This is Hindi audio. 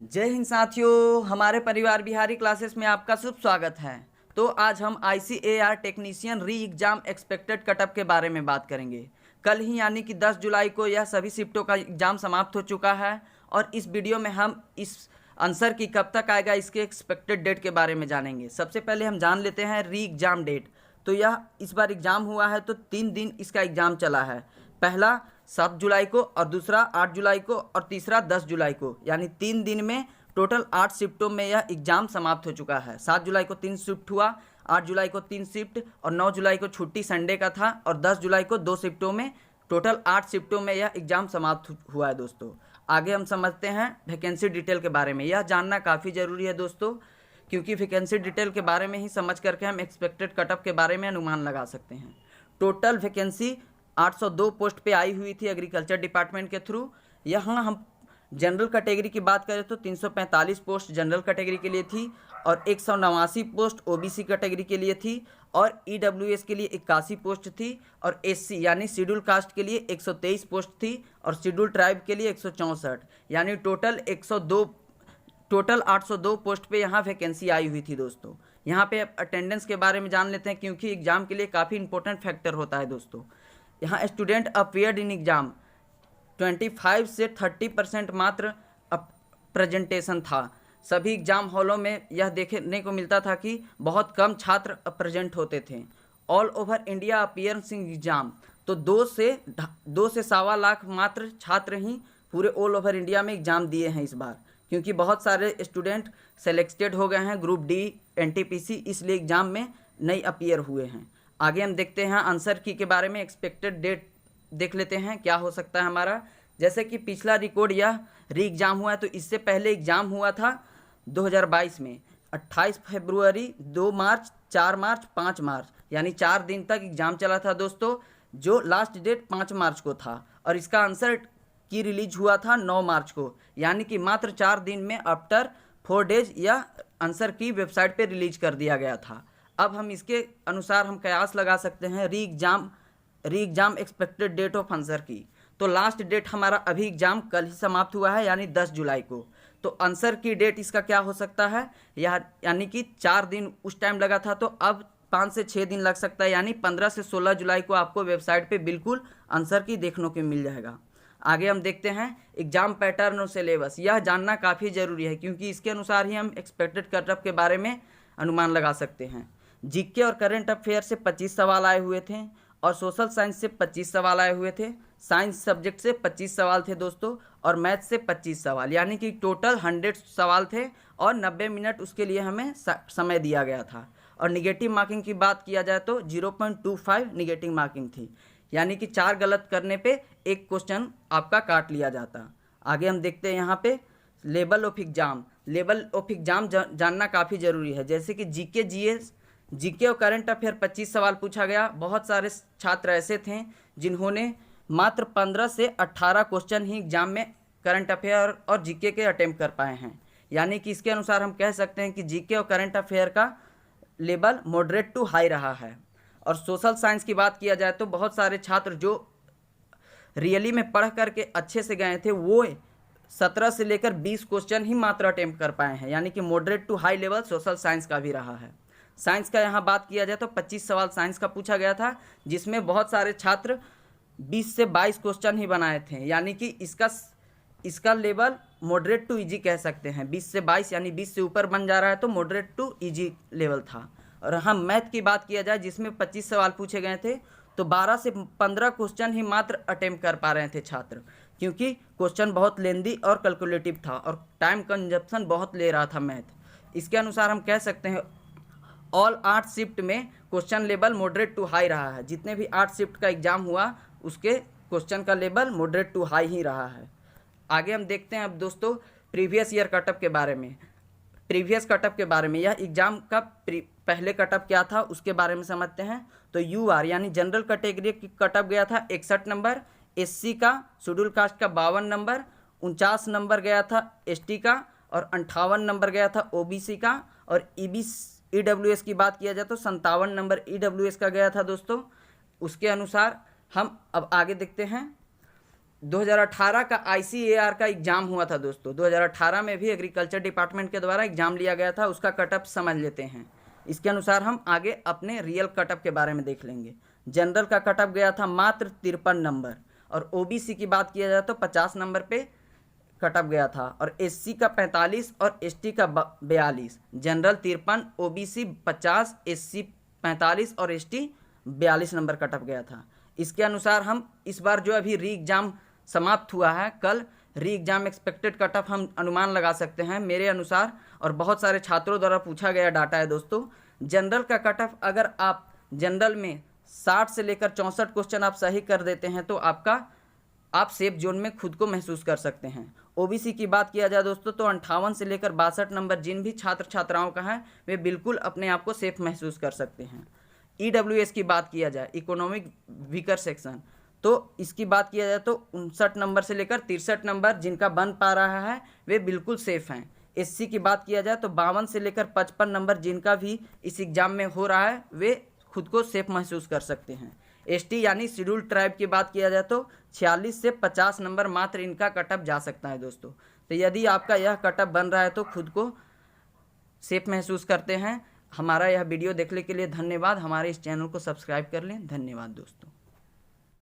जय हिंद साथियों, हमारे परिवार बिहारी क्लासेस में आपका शुभ स्वागत है। तो आज हम ICAR technician re exam expected cutoff के बारे में बात करेंगे। कल ही यानी कि 10 जुलाई को यह सभी शिफ्टों का एग्ज़ाम समाप्त हो चुका है और इस वीडियो में हम इस आंसर की कब तक आएगा इसके एक्सपेक्टेड डेट के बारे में जानेंगे। सबसे पहले हम जान लेते हैं री एग्ज़ाम डेट। तो यह इस बार एग्ज़ाम हुआ है तो 3 दिन इसका एग्ज़ाम चला है। पहला 7 जुलाई को और दूसरा 8 जुलाई को और तीसरा 10 जुलाई को, यानी 3 दिन में टोटल 8 शिफ्टों में यह एग्ज़ाम समाप्त हो चुका है। 7 जुलाई को 3 शिफ्ट हुआ, 8 जुलाई को 3 शिफ्ट और 9 जुलाई को छुट्टी संडे का था और 10 जुलाई को 2 शिफ्टों में टोटल 8 शिफ्टों में यह एग्ज़ाम समाप्त हुआ है दोस्तों। आगे हम समझते हैं वैकेंसी डिटेल के बारे में। यह जानना काफ़ी ज़रूरी है दोस्तों, क्योंकि वैकेंसी डिटेल के बारे में ही समझ करके हम एक्सपेक्टेड कटअप के बारे में अनुमान लगा सकते हैं। टोटल वैकेंसी 802 पोस्ट पे आई हुई थी एग्रीकल्चर डिपार्टमेंट के थ्रू। यहाँ हम जनरल कैटेगरी की बात करें तो 345 पोस्ट जनरल कैटेगरी के लिए थी और 189 पोस्ट OBC कैटेगरी के लिए थी और EWS के लिए 81 पोस्ट थी और SC यानी शेड्यूल कास्ट के लिए 123 पोस्ट थी और शेड्यूल ट्राइब के लिए 164, यानी टोटल 802 पोस्ट पे यहाँ वैकेंसी आई हुई थी दोस्तों। यहाँ पे अटेंडेंस के बारे में जान लेते हैं, क्योंकि एग्ज़ाम के लिए काफ़ी इंपॉर्टेंट फैक्टर होता है दोस्तों। यहाँ स्टूडेंट अपीयर्ड इन एग्ज़ाम 25 से 30% मात्र प्रेजेंटेशन था। सभी एग्ज़ाम हॉलों में यह देखने को मिलता था कि बहुत कम छात्र प्रेजेंट होते थे। All over India appearance in exam, तो 2 से सवा लाख मात्र छात्र ही पूरे ऑल ओवर इंडिया में एग्ज़ाम दिए हैं इस बार, क्योंकि बहुत सारे स्टूडेंट सेलेक्टेड हो गए हैं ग्रुप डी NTPC, इसलिए एग्ज़ाम में नहीं अपीयर हुए हैं। आगे हम देखते हैं आंसर की के बारे में। एक्सपेक्टेड डेट देख लेते हैं क्या हो सकता है हमारा। जैसे कि पिछला रिकॉर्ड यह री एग्ज़ाम हुआ है, तो इससे पहले एग्ज़ाम हुआ था 2022 में 28 फरवरी, 2 मार्च, 4 मार्च, 5 मार्च, यानी 4 दिन तक एग्ज़ाम चला था दोस्तों, जो लास्ट डेट 5 मार्च को था और इसका आंसर की रिलीज हुआ था 9 मार्च को, यानी कि मात्र 4 दिन में आफ्टर 4 डेज यह आंसर की वेबसाइट पे रिलीज कर दिया गया था। अब हम इसके अनुसार हम कयास लगा सकते हैं re exam expected date of answer key. तो लास्ट डेट हमारा अभी एग्ज़ाम कल ही समाप्त हुआ है, यानी 10 जुलाई को। तो आंसर की डेट इसका क्या हो सकता है, यानी कि 4 दिन उस टाइम लगा था, तो अब 5 से 6 दिन लग सकता है, यानी 15 से 16 जुलाई को आपको वेबसाइट पे बिल्कुल आंसर की देखने को मिल जाएगा। आगे हम देखते हैं एग्ज़ाम पैटर्न और सिलेबस। यह जानना काफ़ी ज़रूरी है, क्योंकि इसके अनुसार ही हम एक्सपेक्टेड कटअप के बारे में अनुमान लगा सकते हैं। जीके और करंट अफेयर से 25 सवाल आए हुए थे और सोशल साइंस से 25 सवाल आए हुए थे। साइंस सब्जेक्ट से 25 सवाल थे दोस्तों और मैथ से 25 सवाल, यानी कि टोटल 100 सवाल थे और 90 मिनट उसके लिए हमें समय दिया गया था। और निगेटिव मार्किंग की बात किया जाए तो 0.25 निगेटिव मार्किंग थी, यानी कि 4 गलत करने पे एक क्वेश्चन आपका काट लिया जाता। आगे हम देखते हैं यहाँ पे लेवल ऑफ एग्ज़ाम जानना काफ़ी ज़रूरी है। जैसे कि जीके और करंट अफेयर 25 सवाल पूछा गया। बहुत सारे छात्र ऐसे थे जिन्होंने मात्र 15 से 18 क्वेश्चन ही एग्जाम में करंट अफेयर और जीके के अटेम्प्ट कर पाए हैं, यानी कि इसके अनुसार हम कह सकते हैं कि जीके और करंट अफेयर का लेवल मॉडरेट टू हाई रहा है। और सोशल साइंस की बात किया जाए तो बहुत सारे छात्र जो रियली में पढ़ करके अच्छे से गए थे, वो 17 से लेकर 20 क्वेश्चन ही मात्र अटेम्प्ट कर पाए हैं, यानी कि moderate to high level social science का भी रहा है। साइंस का यहाँ बात किया जाए तो 25 सवाल साइंस का पूछा गया था, जिसमें बहुत सारे छात्र 20 से 22 क्वेश्चन ही बनाए थे, यानी कि इसका लेवल मॉडरेट टू इजी कह सकते हैं। 20 से 22 यानी 20 से ऊपर बन जा रहा है, तो मॉडरेट टू इजी लेवल था। और हम मैथ की बात किया जाए जिसमें 25 सवाल पूछे गए थे, तो 12 से 15 क्वेश्चन ही मात्र अटेम्प्ट कर पा रहे थे छात्र, क्योंकि क्वेश्चन बहुत लेंदी और कैलकुलेटिव था और टाइम कंजप्शन बहुत ले रहा था मैथ। इसके अनुसार हम कह सकते हैं ऑल 8 शिफ्ट में question level moderate to high रहा है। जितने भी 8 शिफ्ट का एग्जाम हुआ उसके क्वेश्चन का लेवल मॉडरेट टू हाई ही रहा है। आगे हम देखते हैं अब दोस्तों प्रीवियस ईयर कटअप के बारे में। यह एग्ज़ाम का पहले कटअप क्या था उसके बारे में समझते हैं। तो UR यानी जनरल कैटेगरी की कटअप गया था 61 नंबर, SC का शेड्यूल कास्ट का 52 नंबर, 49 नंबर गया था ST का और 58 नंबर गया था OBC का। और EWS की बात किया जाए तो 57 नंबर EWS का गया था दोस्तों। उसके अनुसार हम अब आगे देखते हैं 2018 का ICAR का एग्ज़ाम हुआ था दोस्तों। 2018 में भी एग्रीकल्चर डिपार्टमेंट के द्वारा एग्ज़ाम लिया गया था, उसका कटअप समझ लेते हैं। इसके अनुसार हम आगे अपने रियल कटअप के बारे में देख लेंगे। जनरल का कटअप गया था मात्र 53 नंबर, और OBC की बात किया जाए तो 50 नंबर पे कटअप गया था, और SC का 45 और ST का 42। जनरल 53, OBC 50, SC 45 और ST 42 नंबर कटअप गया था। इसके अनुसार हम इस बार जो अभी री एग्ज़ाम समाप्त हुआ है, कल री एग्ज़ाम एक्सपेक्टेड कटअप हम अनुमान लगा सकते हैं मेरे अनुसार, और बहुत सारे छात्रों द्वारा पूछा गया डाटा है दोस्तों। जनरल का कटअप अगर आप जनरल में 60 से लेकर 64 क्वेश्चन आप सही कर देते हैं तो आप सेफ जोन में खुद को महसूस कर सकते हैं। OBC की बात किया जाए दोस्तों तो 58 से लेकर 62 नंबर जिन भी छात्र छात्राओं का है वे बिल्कुल अपने आप को सेफ महसूस कर सकते हैं। EWS की बात किया जाए, इकोनॉमिक वीकर सेक्शन, तो इसकी बात किया जाए तो 59 नंबर से लेकर 63 नंबर जिनका बन पा रहा है वे बिल्कुल सेफ हैं। SC की बात किया जाए तो 52 से लेकर 55 नंबर जिनका भी इस एग्ज़ाम में हो रहा है वे खुद को सेफ महसूस कर सकते हैं। ST यानी शेड्यूल ट्राइब की बात किया जाए तो 46 से 50 नंबर मात्र इनका कटअप जा सकता है दोस्तों। तो यदि आपका यह कटअप बन रहा है तो खुद को सेफ महसूस करते हैं। हमारा यह वीडियो देखने के लिए धन्यवाद। हमारे इस चैनल को सब्सक्राइब कर लें। धन्यवाद दोस्तों।